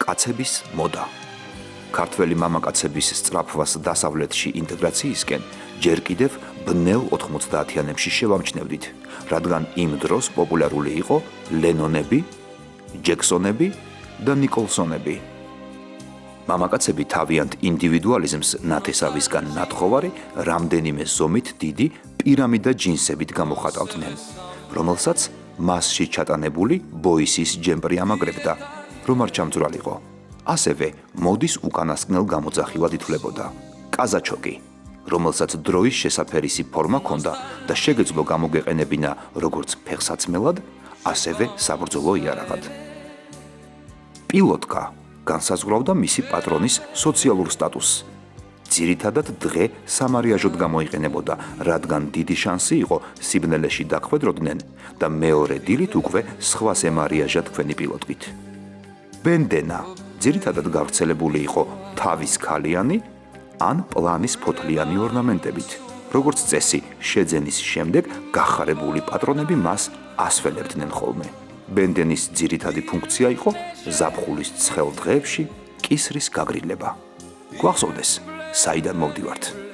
კაცების მოდა. ქართველი მამაკაცების სწრაფვას დასავლეთში ინტეგრაციისკენ ჯერ კიდევ ბნელ 90-იანებში შევამჩნევდით, რადგან იმ დროს პოპულარული იყო ლენონები, ჯექსონები და ნიკოლსონები. მამაკაცები თავიანთ ინდივიდუალიზმს ნათესავისგან ნათხოვარი რამდენიმე ზომით დიდი პირამიდა ჯინსებით გამოხატავდნენ, რომელსაც მასში ჩატანებული ბოისის ჯემპრი ამაგრებდა, რომ არ ჩამძვრალიყო. ასევე მოდის უკანასკნელ გამოძახილად ითვლებოდა კაზაჩოკი, რომელსაც დროის შესაფერისი ფორმა ჰქონდა და შეგეძლო გამოგეყენებინა როგორც ფეხსაცმელად, ასევე საბრძოლო იარაღად. პილოტკა განსაზღვრავდა მისი პატრონის სოციალურ სტატუსს. ძირითადად დღე სამარიაჟოდ გამოიყენებოდა, რადგან დიდი შანსი იყო სიბნელეში დახვედროდნენ და მეორე დილით უკვე სხვას ემარიაჟა თქვენი პილოტკით. ბენდენა ძირითადად გავრცელებული იყო თავის ქალიანი ან პლანის ფოთლიანი ორნამენტებით. როგორც წესი, შეძენის შემდეგ გახარებული პატრონები მას ასველებდნენ ხოლმე. ბენდენის ძირითადი ფუნქცია იყო ზაფხულის ცხელ დღეებში კისრის გაგრილება. გვახსოვდეს, საიდან მოვდივართ.